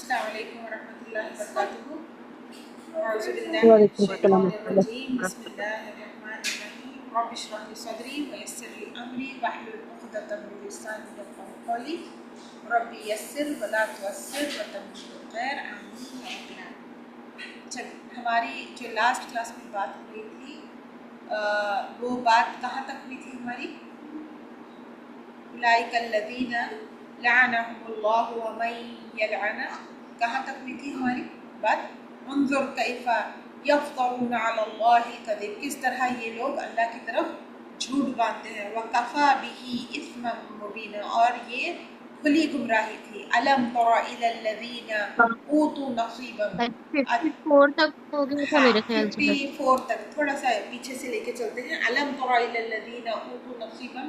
السلام علیکم ورحمۃ اللہ وبرکاتہ. اعوذ باللہ من وعلیکم السلام الشیطان ورحمۃ الرجیم. اللہ بسم اللہ الرحمن الرحیم. رب اشرح لی صدری ویسر لی امری واحلل عقدۃ من لسانی یفقهوا قولی. رب یسر ولا تعسر وتمم بالخیر. آمین یا رب العالمین. چلیے، ہماری جو لاسٹ کلاس میں بات ہو رہی تھی وہ بات کہاں تک ہوئی تھی ہماری؟ اولئک الذین لعنهم اللہ ومن یلعن، کہاں تک ہوئی تھی ہماری بات؟ انظر کیف یفترون علی اللہ الکذب، کس طرح یہ لوگ اللہ کی طرف جھوٹ باندھتے ہیں. وکفی بہ اثما مبینا، اور یہ کھلی گمراہی تھی. الم تر الی الذین اوتوا نصیبا، 54 تک ہو گیا تھا ہاں میرے خیال سے. 54 تک، تھوڑا سا پیچھے سے لے کے چلتے ہیں. الم تر الی الذین اوتوا نصیبا،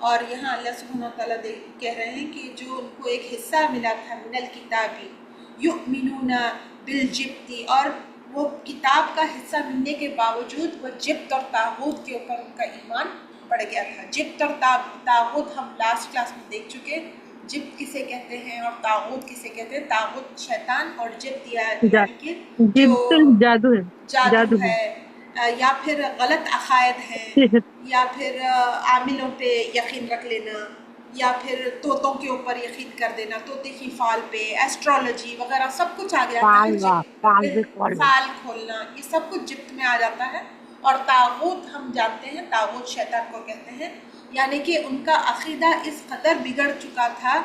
اور یہاں اللہ سبحانہ وتعالیٰ کہہ رہے ہیں کہ جو ان کو ایک حصہ ملا تھا من الکتابی یؤمنون بالجبت، اور وہ کتاب کا حصہ ملنے کے باوجود وہ جبت اور طاغوت کے اوپر ان کا ایمان بڑھ گیا تھا. جبت اور طاغوت ہم لاسٹ کلاس میں دیکھ چکے. جبت کسے کہتے ہیں اور طاغوت کسے کہتے ہیں؟ طاغوت شیطان، اور جبت یعنی کہ جو جادو ہے، جادو جادو ہے. ہے، یا پھر غلط عقائد ہیں، یا پھر عاملوں پہ یقین رکھ لینا، یا پھر طوطوں کے اوپر یقین کر دینا، طوطے کی فال پہ، ایسٹرولوجی وغیرہ سب کچھ آ جاتا ہے. فال کھولنا، یہ سب کچھ جبت میں آ جاتا ہے. اور طاغوت ہم جانتے ہیں، طاغوت شیطان کو کہتے ہیں. یعنی کہ ان کا عقیدہ اس قدر بگڑ چکا تھا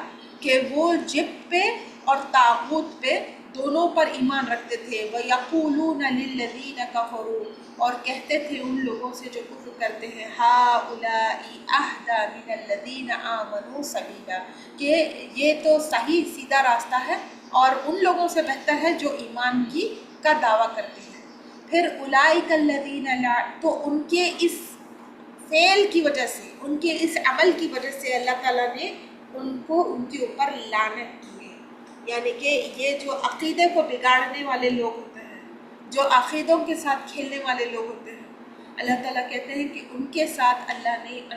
کہ وہ جبت پہ اور طاغوت پہ دونوں پر ایمان رکھتے تھے. وَيَقُولُونَ لِلَّذِينَ كَفَرُوا، اور کہتے تھے ان لوگوں سے جو کفر کرتے ہیں، هَؤُلَاءِ أَهْدَىٰ مِنَ الَّذِينَ آمَنُوا سَبِيلًا، کہ یہ تو صحیح سیدھا راستہ ہے اور ان لوگوں سے بہتر ہے جو ایمان کی کا دعویٰ کرتے ہیں. پھر اولئک الذین تو ان کے اس فعل کی وجہ سے، ان کے اس عمل کی وجہ سے اللہ تعالیٰ نے ان کو ان کے اوپر لعنت کی ہے. یعنی کہ یہ جو عقیدے کو بگاڑنے والے لوگ ہوتے ہیں، جو عقیدوں کے ساتھ کھیلنے والے لوگ ہوتے ہیں، اللہ تعالیٰ کہتے ہیں کہ ان کے ساتھ اللہ نے ان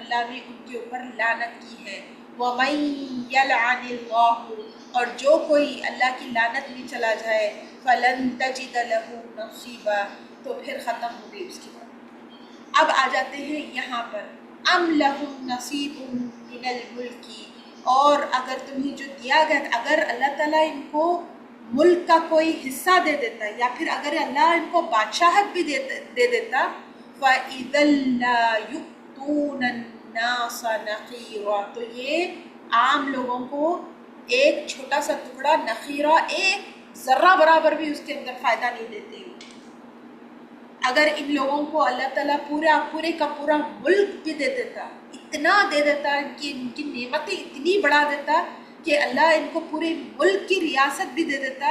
کے اوپر لعنت کی ہے. وَمَن يَلْعَنِ اللَّهُ، اور جو کوئی اللہ کی لعنت میں چلا جائے، فَلَن تَجِدَ لَهُ نَصِيبًا، تو پھر ختم ہو گئی اس کی بات. اب آ جاتے ہیں یہاں پر، ام لہم نصیب من الملک، اور اگر تمہیں جو دیا گیا، اگر اللہ تعالیٰ ان کو ملک کا کوئی حصہ دے دیتا، یا پھر اگر اللہ ان کو بادشاہت بھی دے دیتا، فَإِذًا لَا يُؤْتُونَ النَّاسَ نَقِيرًا، تو یہ عام لوگوں کو ایک چھوٹا سا ٹکڑا نقیرہ، ایک ذرہ برابر بھی اس کے اندر فائدہ نہیں دیتے. اگر ان لوگوں کو اللہ تعالیٰ پورے کا پورا ملک بھی دے دیتا، اتنا دے دیتا کہ ان کی نعمتیں اتنی بڑھا دیتا کہ اللہ ان کو پورے ملک کی ریاست بھی دے دیتا،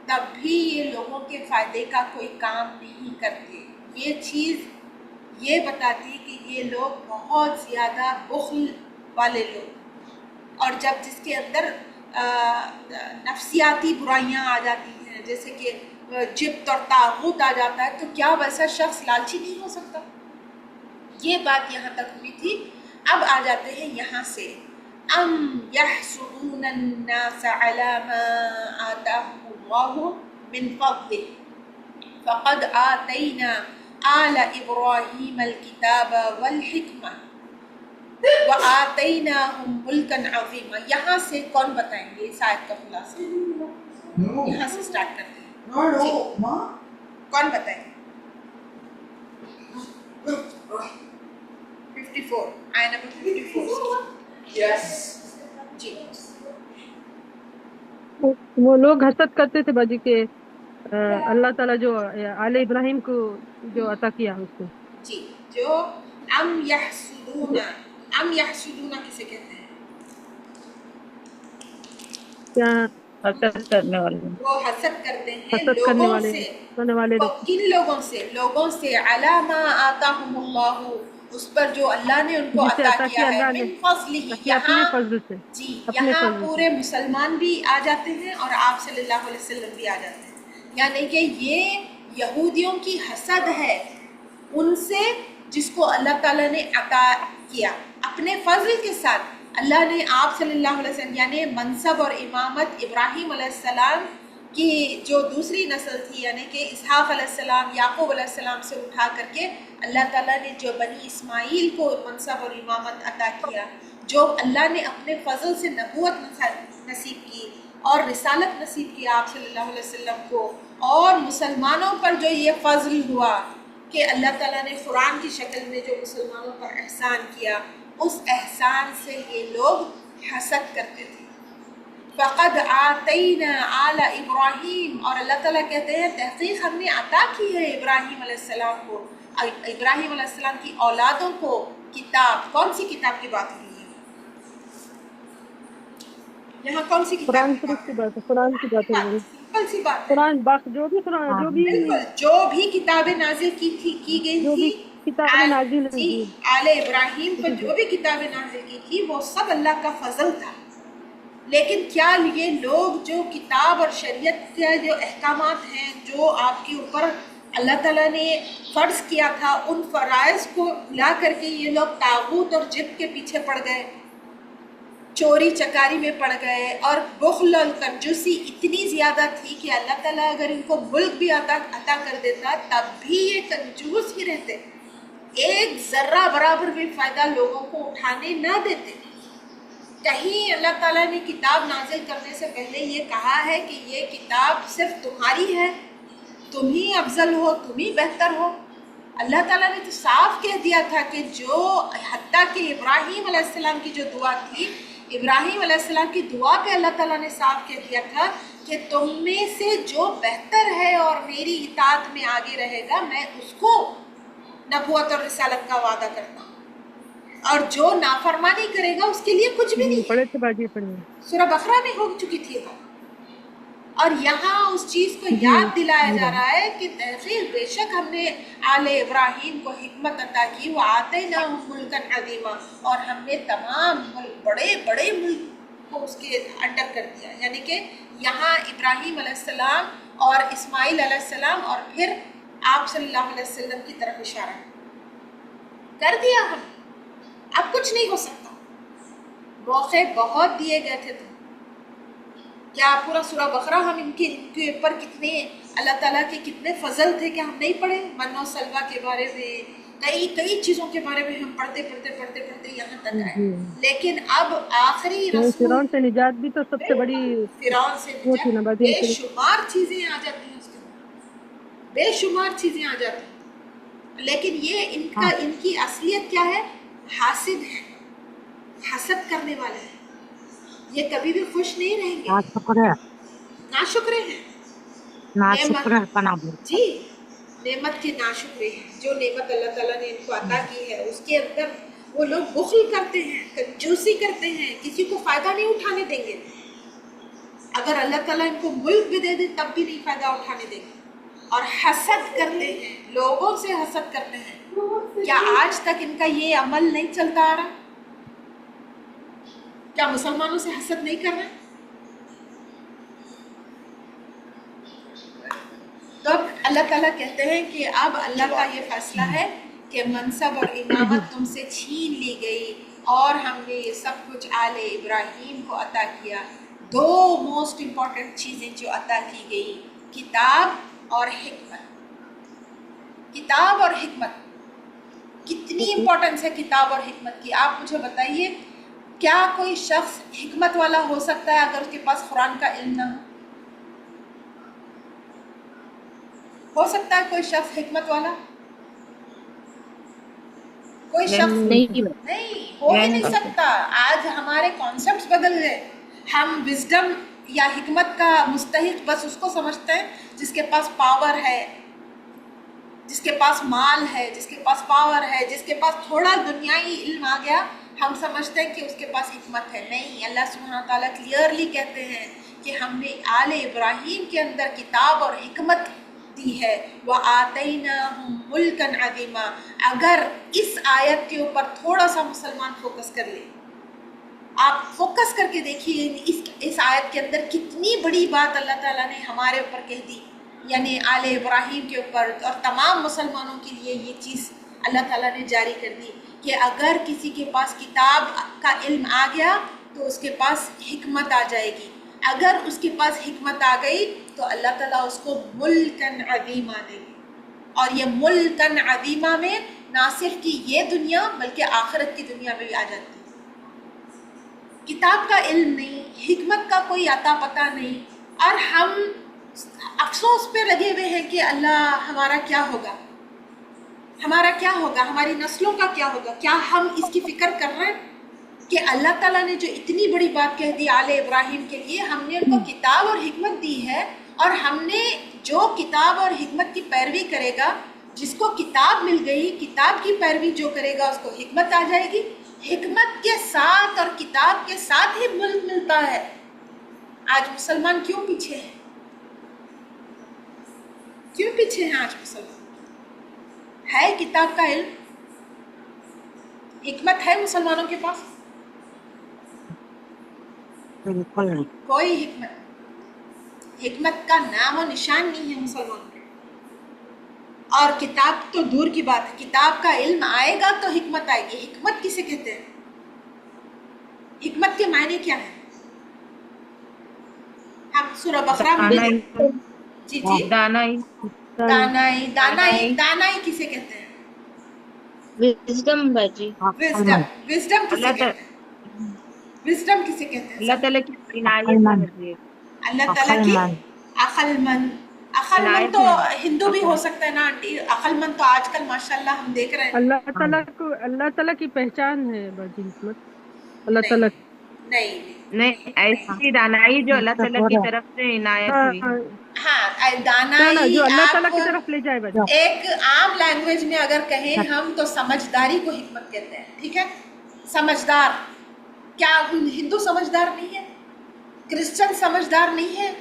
تب بھی یہ لوگوں کے فائدے کا کوئی کام نہیں کرتے. یہ چیز یہ بتاتی ہے کہ یہ لوگ بہت زیادہ بخل والے لوگ، اور جب جس کے اندر نفسیاتی برائیاں آ جاتی ہیں، جیسے کہ جبت اور طاغوت آ جاتا ہے، تو کیا ویسا شخص لالچی نہیں ہو سکتا؟ یہ بات یہاں تک ہوئی تھی. اب آ جاتے ہیں یہاں سے، ام یحسدون الناس علی ما آتاہم اللہ من فضلہ فقد آتینا آل ابراہیم الکتاب والحکمہ وآتیناہم ملکا عظیما. یہاں سے کون بتائیں گے اس آیت کا خلاصہ؟ یہاں سے سٹارٹ کرتے ہیں. جی کون بتائیں گے؟ 54، آیت نمبر 54. جی وہ لوگ حسد کرتے تھے باجی کہ اللہ تعالیٰ جو آل ابراہیم کو جو عطا کیا اس کو. جی، جو ام یحسدون کسے کہتے ہیں؟ کیا حسد کرنے والے. وہ حسد کرتے ہیں حسد کرنے والے لوگ. کن لوگوں سے علی ما آتاہم اللہ، اس پر جو اللہ نے ان کو جسے عطا عطا کیا ہے، اللہ نے من فضلہ. کہ اپنے فضل سے، جی اپنے یہاں فضل سے. پورے مسلمان بھی آ جاتے ہیں اور آپ صلی اللہ علیہ وسلم بھی آ جاتے ہیں. یعنی کہ یہ یہودیوں کی حسد ہے ان سے جس کو اللہ تعالیٰ نے عطا کیا اپنے فضل کے ساتھ. اللہ نے آپ صلی اللہ علیہ وسلم یعنی منصب اور امامت ابراہیم علیہ السلام کہ جو دوسری نسل تھی یعنی کہ اسحاق علیہ السلام یعقوب علیہ السلام سے اٹھا کر کے اللہ تعالیٰ نے جو بنی اسماعیل کو منصب اور امامت عطا کیا، جو اللہ نے اپنے فضل سے نبوت نصیب کی اور رسالت نصیب کی آپ صلی اللہ علیہ وسلم کو، اور مسلمانوں پر جو یہ فضل ہوا کہ اللہ تعالیٰ نے قرآن کی شکل میں جو مسلمانوں پر احسان کیا، اس احسان سے یہ لوگ حسد کرتے تھے۔ فقد آتینا آل ابراہیم، اور اللہ تعالیٰ کہتے ہیں تحقیق ہم نے عطا کی ہے ابراہیم علیہ السلام کو، ابراہیم علیہ السلام کی اولادوں کو کتاب۔ کون سی کتاب کی بات ہوئی ہے یہاں؟ کون سی کتاب قرآن کی شریف بات کی بات ہے، قرآن کی بات ہے میری، سمپل سی بات ہے، قرآن باقی جو بھی قرآن جو بھی بالکل جو بھی کتابیں نازل کی گئی جو بھی تھی کتابیں نازل ہیں، جی جی آل ابراہیم پر جو بھی کتابیں نازل کی تھی وہ سب اللہ کا فضل تھا، لیکن کیا یہ لوگ جو کتاب اور شریعت کے جو احکامات ہیں جو آپ کے اوپر اللہ تعالیٰ نے فرض کیا تھا، ان فرائض کو بھلا کر کے یہ لوگ طاغوت اور جبت کے پیچھے پڑ گئے، چوری چکاری میں پڑ گئے، اور بخل اور کنجوسی اتنی زیادہ تھی کہ اللہ تعالیٰ اگر ان کو ملک بھی عطا کر دیتا تب بھی یہ کنجوس ہی رہتے، ایک ذرہ برابر بھی فائدہ لوگوں کو اٹھانے نہ دیتے۔ کہیں اللہ تعالیٰ نے کتاب نازل کرنے سے پہلے یہ کہا ہے کہ یہ کتاب صرف تمہاری ہے، تم ہی افضل ہو، تم ہی بہتر ہو؟ اللہ تعالیٰ نے تو صاف کہہ دیا تھا کہ جو حتیٰ کہ ابراہیم علیہ السلام کی جو دعا تھی، ابراہیم علیہ السلام کی دعا پہ اللہ تعالیٰ نے صاف کہہ دیا تھا کہ تم میں سے جو بہتر ہے اور میری اطاعت میں آگے رہے گا میں اس کو نبوت اور رسالت کا وعدہ کرتا ہوں، اور جو نافرمانی کرے گا اس کے لیے کچھ بھی نہیں ہے۔ پڑھے تھے باجی، پڑھے سورہ بقرہ میں ہو چکی تھی وہ، اور یہاں اس چیز کو یاد دلایا جا رہا ہے کہ تحقیق بے شک ہم نے آل ابراہیم کو حکمت عطا کی، وَآتَيْنَاهُمْ مُلْكًا عَظِيمًا، اور ہم نے تمام ملک، بڑے بڑے ملک کو اس کے انڈر کر دیا، یعنی کہ یہاں ابراہیم علیہ السلام اور اسماعیل علیہ السلام اور پھر آپ صلی اللہ علیہ وسلم کی طرف اشارہ کر دیا۔ ہم اب کچھ نہیں ہو سکتا، موقع بہت دیے گئے تھے۔ تو کیا پورا سورہ بقرہ ہم ان کے اوپر کتنے اللہ تعالیٰ کے کتنے فضل تھے کہ ہم نہیں پڑھے؟ من و سلوہ کے بارے میں، کئی چیزوں کے بارے میں ہم پڑھتے یہاں تک آئے، لیکن اب آخری رسول فرعون سے نجات بھی تو سب سے بڑی فرعون سے وہ تھی نا نجات، باجی، بے شمار چیزیں آ جاتی ہیں اس کے اندر، بے شمار چیزیں آ جاتی ہیں، لیکن یہ ان کی اصلیت کیا ہے؟ حاسد ہے، حسد کرنے والے ہیں، یہ کبھی بھی خوش نہیں رہیں گے، ناشکرے ہیں، جی نعمت کے ناشکرے ہیں۔ جو نعمت اللہ تعالیٰ نے ان کو عطا کی ہے اس کے اندر وہ لوگ بخل کرتے ہیں، کنجوسی کرتے ہیں، کسی کو فائدہ نہیں اٹھانے دیں گے۔ اگر اللہ تعالیٰ ان کو ملک بھی دے دے تب بھی نہیں فائدہ اٹھانے دیں گے، اور حسد کرتے ہیں، لوگوں سے حسد کرتے ہیں۔ کیا آج تک ان کا یہ عمل نہیں چلتا آ رہا؟ کیا مسلمانوں سے حسد نہیں کر رہے؟ تو اب اللہ تعالیٰ کہتے ہیں کہ اب اللہ کا یہ فیصلہ ہے کہ منصب اور امامت تم سے چھین لی گئی، اور ہم نے یہ سب کچھ آل ابراہیم کو عطا کیا۔ دو موسٹ امپورٹنٹ چیزیں جو عطا کی گئی، کتاب اور حکمت۔ کتاب اور حکمت، کتنی امپورٹنس ہے کتاب اور حکمت کی؟ آپ مجھے بتائیے، کیا کوئی شخص حکمت والا ہو سکتا ہے اگر اس کے پاس قرآن کا علم نہ ہو سکتا ہے کوئی شخص حکمت والا؟ کوئی شخص نہیں ہو ہی نہیں سکتا۔ آج ہمارے کانسیپٹس بدل گئے، ہم وزڈم یا حکمت کا مستحق بس اس کو سمجھتے ہیں جس کے پاس پاور ہے، جس کے پاس مال ہے، جس کے پاس پاور ہے، جس کے پاس تھوڑا دنیائی علم آ گیا، ہم سمجھتے ہیں کہ اس کے پاس حکمت ہے۔ نہیں، اللہ سبحانہ تعالیٰ کلیئرلی کہتے ہیں کہ ہم نے آل ابراہیم کے اندر کتاب اور حکمت دی ہے، وَآتَيْنَاهُمْ مُلْكًا عَظِيمًا۔ اگر اس آیت کے اوپر تھوڑا سا مسلمان فوکس کر لیں، آپ فوکس کر کے دیکھیے اس آیت کے اندر کتنی بڑی بات اللہ تعالیٰ نے ہمارے اوپر کہہ دی، یعنی آل ابراہیم کے اوپر اور تمام مسلمانوں کے لیے یہ چیز اللہ تعالیٰ نے جاری کر دی کہ اگر کسی کے پاس کتاب کا علم آ گیا تو اس کے پاس حکمت آ جائے گی، اگر اس کے پاس حکمت آ گئی تو اللہ تعالیٰ اس کو ملکن عظیمہ دیں گے. اور یہ ملکن عظیمہ میں نہ صرف کہ یہ دنیا بلکہ آخرت کی دنیا میں بھی آ جاتی ہے. کتاب کا علم نہیں, حکمت کا کوئی عطا پتہ نہیں, اور ہم افسوس پہ لگے ہوئے ہیں کہ اللہ ہمارا کیا ہوگا, ہمارا کیا ہوگا, ہماری نسلوں کا کیا ہوگا. کیا ہم اس کی فکر کر رہے ہیں کہ اللہ تعالیٰ نے جو اتنی بڑی بات کہہ دی آل ابراہیم کے لیے, ہم نے ان کو کتاب اور حکمت دی ہے, اور ہم نے جو کتاب اور حکمت کی پیروی کرے گا, جس کو کتاب مل گئی, کتاب کی پیروی جو کرے گا اس کو حکمت آ جائے گی. حکمت کے ساتھ اور کتاب کے ساتھ ہی ملک ملتا ہے. آج مسلمان کیوں پیچھے ہیں؟ کیوں پیچھے ہیں آج مسلمان؟ ہے کتاب کا علم, حکمت ہے مسلمانوں کے پاس؟ بالکل نہیں. کوئی حکمت کا نام و نشان نہیں ہے مسلمانوں کے. اور کتاب تو دور کی بات ہے, کتاب کا علم آئے گا تو حکمت آئے گی. حکمت کسے کہتے ہیں؟ حکمت کے معنی کیا ہے؟ ہم سورہ بقرہ میں جی دانائی, دانائی. دانائی کسے کہتے ہیں؟ وزڈم باجی, وزڈم کسے کہتے ہیں؟ وزڈم کسے کہتے ہیں؟ اللہ تعالیٰ کی عنایت ہے. اللہ تعالیٰ کی عقل مند. عقل مند تو ہندو بھی ہو سکتا ہے نا آنٹی. عقل مند تو آج کل ماشاءاللہ ہم دیکھ رہے ہیں. اللہ تعالیٰ کی پہچان ہے باجی حکمت. اللہ تعالیٰ نہیں, ایسی دانائی جو اللہ تعالیٰ کی طرف سے عنایت ہوئی. ہاں, دانائی جو اللہ تعالیٰ کی آپ طرف لے جائے باجی. ایک عام لینگویج میں اگر کہیں ہم تو سمجھداری کو حکمت کہتے ہیں. ٹھیک ہے, سمجھدار. کیا ہندو سمجھدار نہیں ہے؟ کرسچن سمجھدار نہیں ہے؟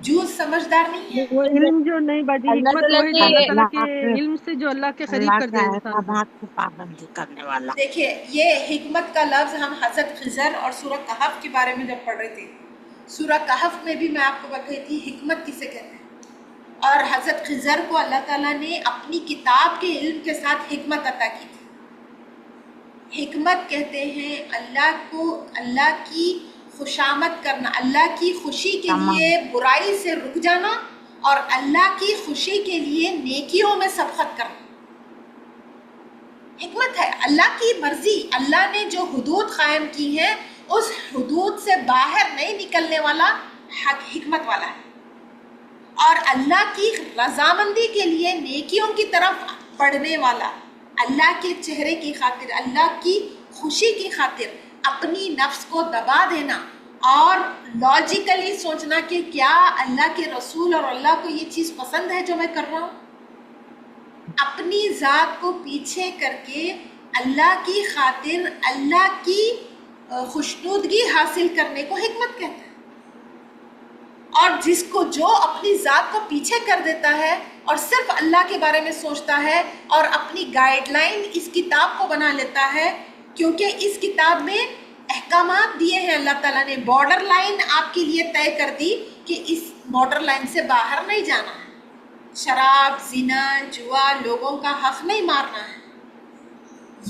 جوز سمجھدار نہیں ہے؟ وہ علم جو نہیں باجی, حکمت وہی جو اللہ تعالیٰ کے علم سے جو اللہ کے قریب کر دے انسان کو. پابندی کرنے والا. دیکھیے, یہ حکمت کا لفظ ہم حضرت خضر اور سورہ کہف کے بارے میں جب پڑھ رہے تھے, سورہ کہف میں بھی میں آپ کو بتائی تھی حکمت کسے کہتے ہیں. اور حضرت خضر کو اللہ تعالیٰ نے اپنی کتاب کے علم کے ساتھ حکمت عطا کی تھی. حکمت کہتے ہیں اللہ کی خوشامد کرنا, اللہ کی خوشی کے لیے برائی سے رک جانا, اور اللہ کی خوشی کے لیے نیکیوں میں سبقت کرنا. حکمت ہے اللہ کی مرضی. اللہ نے جو حدود قائم کی ہیں اس حدود سے باہر نہیں نکلنے والا حکمت والا ہے. اور اللہ کی رضامندی کے لیے نیکیوں کی طرف بڑھنے والا, اللہ کے چہرے کی خاطر, اللہ کی خوشی کی خاطر اپنی نفس کو دبا دینا اور لاجیکلی سوچنا کہ کیا اللہ کے رسول اور اللہ کو یہ چیز پسند ہے جو میں کر رہا ہوں, اپنی ذات کو پیچھے کر کے اللہ کی خاطر اللہ کی خوشنودگی حاصل کرنے کو حکمت کہتے ہیں. اور جس کو جو اپنی ذات کو پیچھے کر دیتا ہے اور صرف اللہ کے بارے میں سوچتا ہے اور اپنی گائیڈ لائن اس کتاب کو بنا لیتا ہے, کیونکہ اس کتاب میں احکامات دیے ہیں اللہ تعالیٰ نے, بارڈر لائن آپ کے لیے طے کر دی کہ اس بارڈر لائن سے باہر نہیں جانا ہے. شراب, زنا, جوا, لوگوں کا حق نہیں مارنا ہے.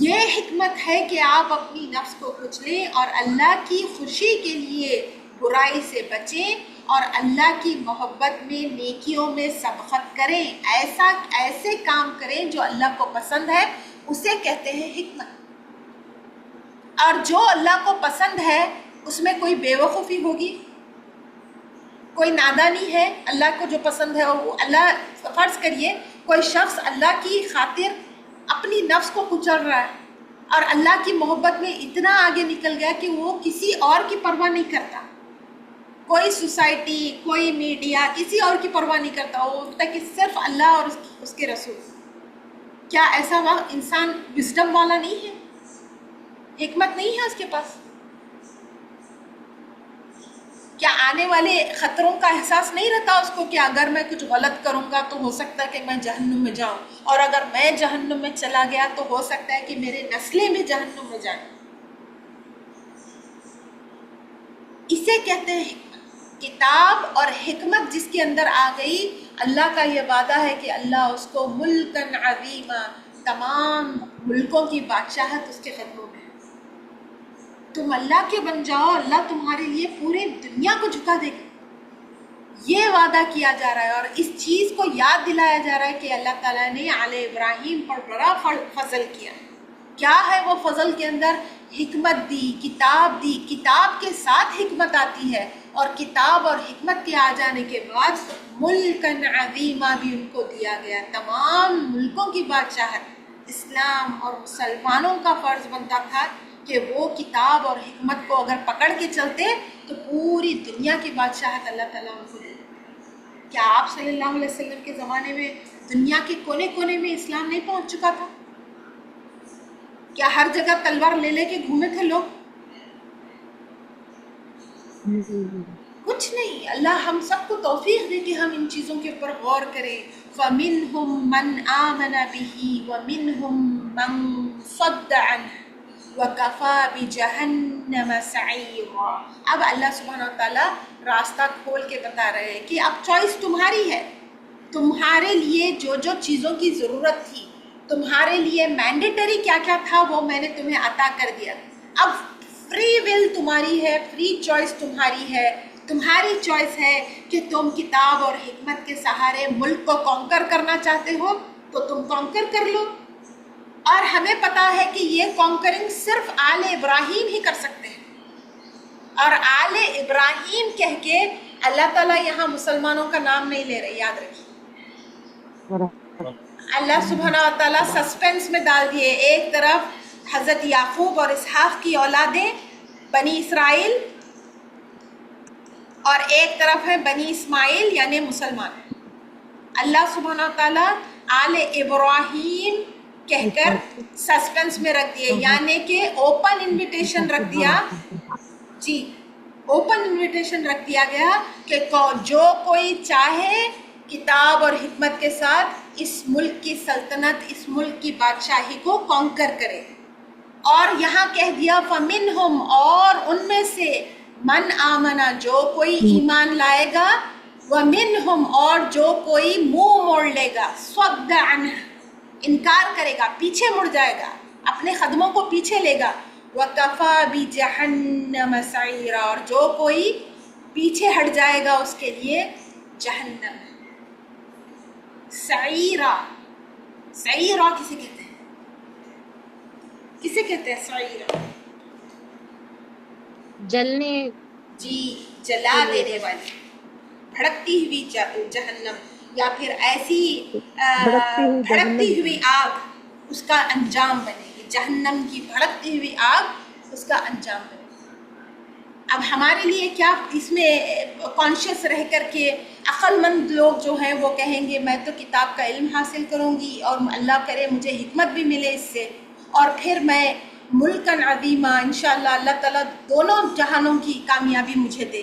یہ حکمت ہے کہ آپ اپنی نفس کو کچلیں اور اللہ کی خوشی کے لیے برائی سے بچیں اور اللہ کی محبت میں نیکیوں میں سبقت کریں. ایسے کام کریں جو اللہ کو پسند ہے, اسے کہتے ہیں حکمت. اور جو اللہ کو پسند ہے اس میں کوئی بے وقوفی ہوگی, کوئی نادانی ہے. اللہ کو جو پسند ہے وہ اللہ, فرض کریے کوئی شخص اللہ کی خاطر اپنی نفس کو کچل رہا ہے اور اللہ کی محبت میں اتنا آگے نکل گیا کہ وہ کسی اور کی پرواہ نہیں کرتا, کوئی سوسائٹی, کوئی میڈیا, کسی اور کی پرواہ نہیں کرتا, وہ ہوتا کہ صرف اللہ اور اس کے رسول. کیا ایسا وقت انسان وزڈم والا نہیں ہے؟ حکمت نہیں ہے اس کے پاس؟ کیا آنے والے خطروں کا احساس نہیں رہتا اس کو کہ اگر میں کچھ غلط کروں گا تو ہو سکتا ہے کہ میں جہنم میں جاؤں, اور اگر میں جہنم میں چلا گیا تو ہو سکتا ہے کہ میرے نسلیں بھی جہنم میں جائیں. اسے کہتے ہیں حکمت. کتاب اور حکمت جس کے اندر آ گئی, اللہ کا یہ وعدہ ہے کہ اللہ اس کو ملکن عظیما, تمام ملکوں کی بادشاہت اس کے قدموں میں ہے. تم اللہ کے بن جاؤ, اللہ تمہارے لیے پوری دنیا کو جھکا دے گا. یہ وعدہ کیا جا رہا ہے اور اس چیز کو یاد دلایا جا رہا ہے کہ اللہ تعالیٰ نے آل ابراہیم پر بڑا فضل کیا. کیا ہے وہ فضل کے اندر؟ حکمت دی، کتاب دی. کتاب کے ساتھ حکمت آتی ہے اور کتاب اور حکمت کے آ جانے کے بعد ملکن عظیمہ بھی ان کو دیا گیا. تمام ملکوں کی بادشاہت. اسلام اور مسلمانوں کا فرض بنتا تھا کہ وہ کتاب اور حکمت کو اگر پکڑ کے چلتے تو پوری دنیا کی بادشاہت اللہ تعالیٰ ان کو دے. کیا آپ صلی اللہ علیہ وسلم کے زمانے میں دنیا کے کونے کونے میں اسلام نہیں پہنچ چکا تھا؟ کیا ہر جگہ تلوار لے لے کے گھومے تھے لوگ؟ کچھ نہیں. اللہ ہم سب کو توفیق دے کہ ہم ان چیزوں کے اوپر غور کریں. فَمِنْهُمْ مَنْ آمَنَ بِهِ وَمِنْهُمْ مَنْ صَدَّ عَنْهُ وَكَفَى بِجَهَنَّمَ سَعِيرًا. اب اللہ سبحانہ وتعالیٰ راستہ کھول کے بتا رہے ہیں کہ اب چوائس تمہاری ہے. تمہارے لیے جو جو چیزوں کی ضرورت تھی، تمہارے لیے مینڈیٹری کیا کیا تھا، وہ میں نے تمہیں عطا کر دیا. اب فری ول تمہاری ہے، فری چوائس تمہاری ہے. تمہاری چوائس ہے کہ تم کتاب اور حکمت کے سہارے ملک کو کانکر کرنا چاہتے ہو تو تم کانکر کر لو. اور ہمیں پتا ہے کہ یہ کانکرنگ صرف آل ابراہیم ہی کر سکتے ہیں. اور آل ابراہیم کہہ کے اللہ تعالیٰ یہاں مسلمانوں کا نام نہیں لے رہے، یاد رکھیے. اللہ سبحانہ و تعالیٰ سسپینس میں ڈال دیے. ایک طرف حضرت یعقوب اور اسحاق کی اولادیں بنی اسرائیل، اور ایک طرف ہے بنی اسماعیل یعنی مسلمان. اللہ سبحانہ و تعالیٰ آل ابراہیم کہہ کر سسپینس میں رکھ دیے، یعنی کہ اوپن انویٹیشن رکھ دیا. جی، اوپن انویٹیشن رکھ دیا گیا کہ جو کوئی چاہے کتاب اور حکمت کے ساتھ اس ملک کی سلطنت، اس ملک کی بادشاہی کو کانکر کرے. اور یہاں کہہ دیا فَمِنْهُمْ، اور ان میں سے من آمنا، جو کوئی ایمان لائے گا، وَمِنْهُمْ، اور جو کوئی منہ موڑ لے گا، صَدَّ عَنْهُ، انکار کرے گا، پیچھے مڑ جائے گا، اپنے قدموں کو پیچھے لے گا. وَكَفَى بِجَهَنَّمَ سَعِيرًا، اور جو کوئی پیچھے ہٹ جائے گا اس کے لیے جہنم. سعیرہ، سعیرہ کسے کہتے ہیں؟ کسے کہتے ہیں سعیرہ؟ جلنے، جی، جلا دینے والی، بھڑکتی ہوئی جہنم، یا پھر ایسی بھڑکتی ہوئی آگ اس کا انجام بنے گی. جہنم کی بھڑکتی ہوئی آگ اس کا انجام بنے گی. اب ہمارے لیے کیا اس میں کانشیس رہ کر کے عقل مند لوگ جو ہیں وہ کہیں گے میں تو کتاب کا علم حاصل کروں گی اور اللہ کرے مجھے حکمت بھی ملے اس سے، اور پھر میں ملکن عظیمہ انشاءاللہ اللہ تعالیٰ دونوں جہانوں کی کامیابی مجھے دے.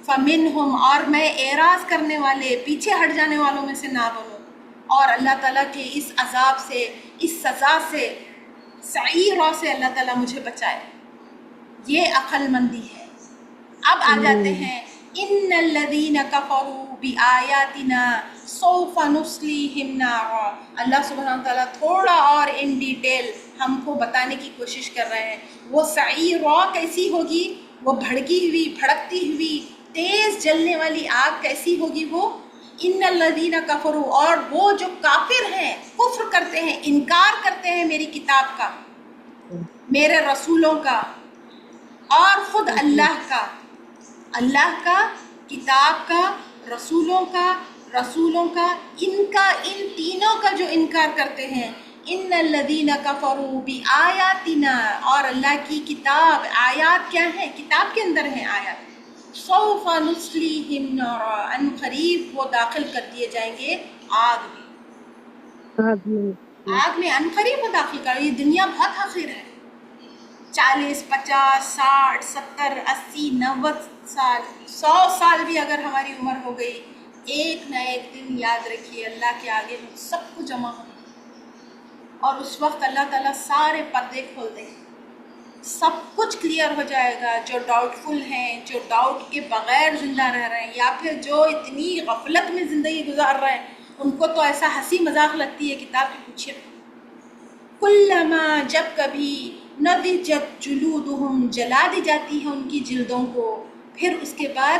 فَمِنْهُمْ، اور میں اعراض کرنے والے، پیچھے ہٹ جانے والوں میں سے نہ بنوں، اور اللہ تعالیٰ کے اس عذاب سے، اس سزا سے، سعیرہ سے اللہ تعالیٰ مجھے بچائے. یہ عقل مندی ہے. اب آ جاتے ہیں ان الذین کفروا بآیاتنا سوف نصلیہم نارا. اللہ سبحانہ وتعالیٰ تھوڑا اور ان ڈیٹیل ہم کو بتانے کی کوشش کر رہے ہیں. وہ سعیرہ کیسی ہوگی؟ وہ بھڑکی ہوئی، بھڑکتی ہوئی، تیز جلنے والی آگ کیسی ہوگی وہ؟ ان الذین کفروا، اور وہ جو کافر ہیں، کفر کرتے ہیں، انکار کرتے ہیں میری کتاب کا، میرے رسولوں کا، اور خود اللہ کا، اللہ کا، کتاب کا، رسولوں کا، ان تینوں کا جو انکار کرتے ہیں. ان الذین کفروا بآیاتنا، اور اللہ کی کتاب. آیات کیا ہیں؟ کتاب کے اندر ہیں آیات. سوف نصلیہم نارا، ان قریب وہ داخل کر دیے جائیں گے آگ میں. آگ میں ان قریب وہ داخل کر. یہ دنیا بہت حقیر ہے. 40 50 60 70 80 90 سال، 100 سال بھی اگر ہماری عمر ہو گئی، ایک نہ ایک دن یاد رکھیے اللہ کے آگے ہم سب کو جمع ہونا، اور اس وقت اللہ تعالیٰ سارے پردے کھول دیں گے، سب کچھ کلیئر ہو جائے گا. جو ڈاؤٹ فل ہیں، جو ڈاؤٹ کے بغیر زندہ رہ رہے ہیں، یا پھر جو اتنی غفلت میں زندگی گزار رہے ہیں، ان کو تو ایسا ہنسی مذاق لگتی ہے کتاب کی پوچھے. کلما، جب کبھی، نضجت جلودہم، جلا دی جاتی ہے ان کی جلدوں کو، پھر اس کے بعد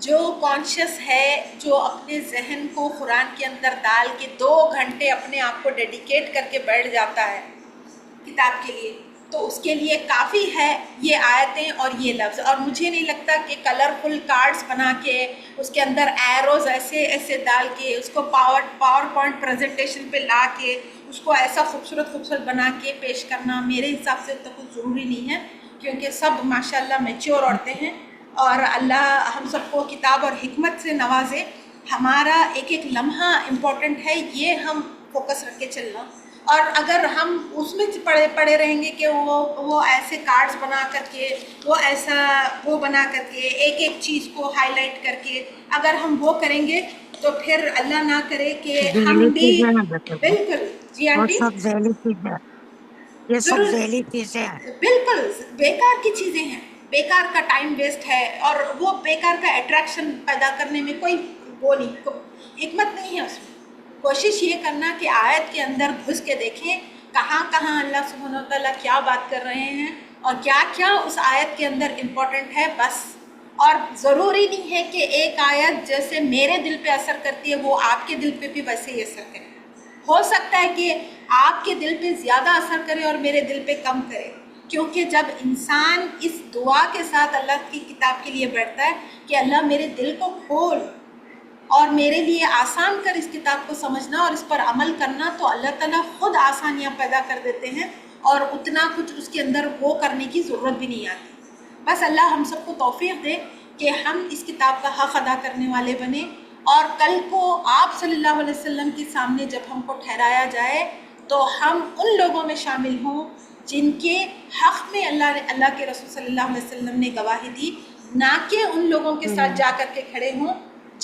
جو کانشیس ہے، جو اپنے ذہن کو قرآن کے اندر ڈال کے 2 گھنٹے اپنے آپ کو ڈیڈیکیٹ کر کے بیٹھ جاتا ہے کتاب کے لیے، تو اس کے لیے کافی ہے یہ آیتیں اور یہ لفظ. اور مجھے نہیں لگتا کہ کلرفل کارڈز بنا کے اس کے اندر ایروز ایسے ایسے ڈال کے اس کو پاور پوائنٹ پریزنٹیشن پہ لا کے اس کو ایسا خوبصورت بنا کے پیش کرنا میرے حساب سے تو کچھ ضروری نہیں ہے، کیونکہ سب ماشاءاللہ میچور عورتیں ہیں، اور اللہ ہم سب کو کتاب اور حکمت سے نوازے. ہمارا ایک ایک لمحہ امپورٹنٹ ہے، یہ ہم فوکس رکھ کے چلنا. اور اگر ہم اس میں پڑے رہیں گے کہ وہ ایسے کارڈز بنا کر کے وہ بنا کر کے ایک ایک چیز کو ہائی لائٹ کر کے اگر ہم وہ کریں گے تو پھر اللہ نہ کرے کہ ہم ذیلی بھی. چیزیں ہیں بیٹے وہ، بالکل جی وہ آنٹی، سب ذیلی چیزیں، یہ سب ضرور، ذیلی چیزیں ہیں. بالکل بیکار کی چیزیں ہیں، بیکار کا ٹائم ویسٹ ہے، اور وہ بیکار کا اٹریکشن پیدا کرنے میں کوئی وہ نہیں، حکمت نہیں ہے اس میں. کوشش یہ کرنا کہ آیت کے اندر گھس کے دیکھیں کہاں کہاں اللہ سبحانہ و تعالیٰ کیا بات کر رہے ہیں اور کیا کیا اس آیت کے اندر امپورٹنٹ ہے بس. اور ضروری نہیں ہے کہ ایک آیت جیسے میرے دل پہ اثر کرتی ہے وہ آپ کے دل پہ بھی ویسے ہی اثر کرے. ہو سکتا ہے کہ آپ کے دل پہ زیادہ اثر کرے اور میرے دل پہ کم کرے، کیونکہ جب انسان اس دعا کے ساتھ اللہ کی کتاب کے لیے بیٹھتا ہے کہ اللہ میرے دل کو کھول اور میرے لیے آسان کر اس کتاب کو سمجھنا اور اس پر عمل کرنا، تو اللہ تعالیٰ خود آسانیاں پیدا کر دیتے ہیں اور اتنا کچھ اس کے اندر وہ کرنے کی ضرورت بھی نہیں آتی. بس اللہ ہم سب کو توفیق دے کہ ہم اس کتاب کا حق ادا کرنے والے بنیں، اور کل کو آپ صلی اللہ علیہ وسلم کے سامنے جب ہم کو ٹھہرایا جائے تو ہم ان لوگوں میں شامل ہوں جن کے حق میں اللہ کے رسول صلی اللہ علیہ وسلم نے گواہی دی، نہ کہ ان لوگوں کے ساتھ جا کر کے کھڑے ہوں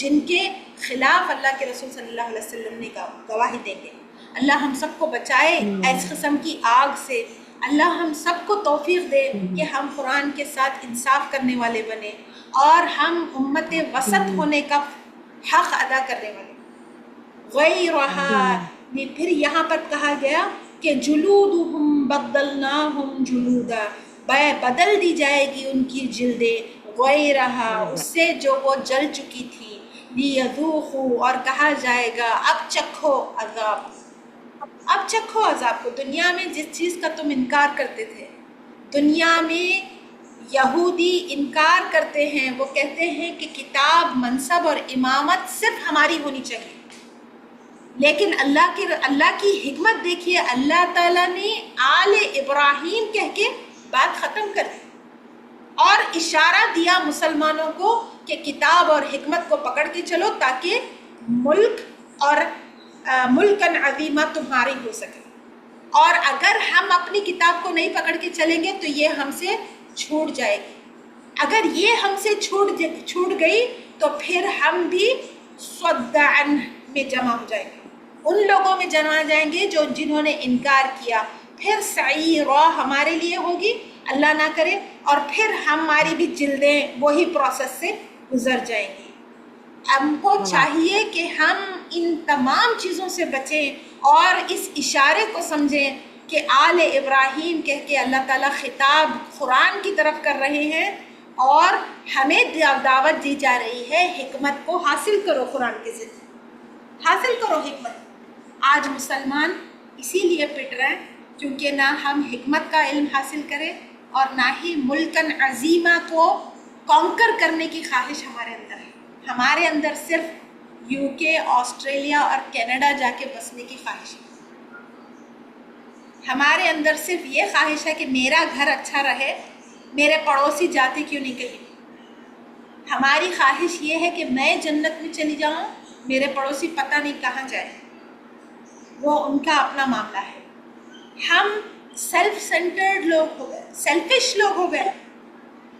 جن کے خلاف اللہ کے رسول صلی اللہ علیہ وسلم نے گواہی دیں گے. اللہ ہم سب کو بچائے اس قسم کی آگ سے. اللہ ہم سب کو توفیق دے کہ ہم قرآن کے ساتھ انصاف کرنے والے بنے اور ہم امت وسط ہونے کا حق ادا کرنے والے. غیرہا میں پھر یہاں پر کہا گیا کہ جلودہم بدلناہم جلودا، بدل دی جائے گی ان کی جلدیں غیرہا اس سے جو وہ جل چکی تھی، لیذوقوا اور کہا جائے گا اب چکھو عذاب، اب چکھو عذاب کو. دنیا میں جس چیز کا تم انکار کرتے تھے، دنیا میں یہودی انکار کرتے ہیں، وہ کہتے ہیں کہ کتاب، منصب اور امامت صرف ہماری ہونی چاہیے. لیکن اللہ کی حکمت دیکھیے، اللہ تعالیٰ نے آل ابراہیم کہہ کے بات ختم کر دی اور اشارہ دیا مسلمانوں کو کہ کتاب اور حکمت کو پکڑ کے چلو تاکہ ملک اور ملکن عظیمہ تمہاری ہو سکے. اور اگر ہم اپنی کتاب کو نہیں پکڑ کے چلیں گے تو یہ ہم سے چھوٹ جائے گی. اگر یہ ہم سے چھوٹ گئی تو پھر ہم بھی صدعن میں جمع ہو جائیں گے، ان لوگوں میں جمع جائیں گے جنہوں نے انکار کیا. پھر سعیرہ ہمارے لیے ہوگی، اللہ نہ کرے، اور پھر ہماری بھی جلدیں وہی پروسیس سے گزر جائیں گی. ہم کو چاہیے کہ ہم ان تمام چیزوں سے بچیں اور اس اشارے کو سمجھیں کہ آل ابراہیم کہہ کے اللہ تعالیٰ خطاب قرآن کی طرف کر رہے ہیں اور ہمیں دعوت دی جا رہی ہے حکمت کو حاصل کرو. قرآن کے ذریعے حاصل کرو حکمت. آج مسلمان اسی لیے پٹ رہے ہیں کیونکہ نہ ہم حکمت کا علم حاصل کریں اور نہ ہی ملکن عظیمہ کو کانکر کرنے کی خواہش ہمارے اندر ہے. ہمارے اندر صرف UK، آسٹریلیا اور کینیڈا جا کے بسنے کی خواہش ہے. ہمارے اندر صرف یہ خواہش ہے کہ میرا گھر اچھا رہے، میرے پڑوسی جاتے کیوں نہیں کہیں. ہماری خواہش یہ ہے کہ میں جنت میں چلی جاؤں، میرے پڑوسی پتہ نہیں کہاں جائے، وہ ان کا اپنا معاملہ ہے. ہم سیلف سینٹرڈ لوگ ہو گئے، سیلفش لوگ ہو گئے.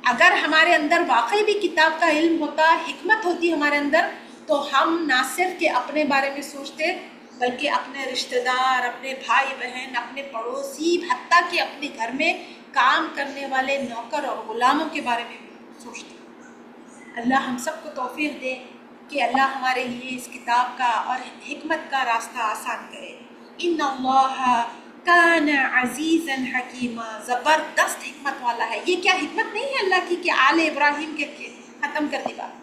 اگر ہمارے اندر واقعی بھی کتاب کا علم ہوتا، حکمت ہوتی ہمارے اندر، تو ہم نہ صرف کہ اپنے بارے میں سوچتے بلکہ اپنے رشتہ دار، اپنے بھائی بہن، اپنے پڑوسی، حتیٰ کہ اپنے گھر میں کام کرنے والے نوکر اور غلاموں کے بارے میں بھی سوچتے. اللہ ہم سب کو توفیق دے کہ اللہ ہمارے لیے اس کتاب کا اور حکمت کا راستہ آسان کرے. ان اللہ کان عزیزا حکیما، زبردست حکمت والا ہے. یہ کیا حکمت نہیں ہے اللہ کی کہ آل ابراہیم کے ختم کر دی بات.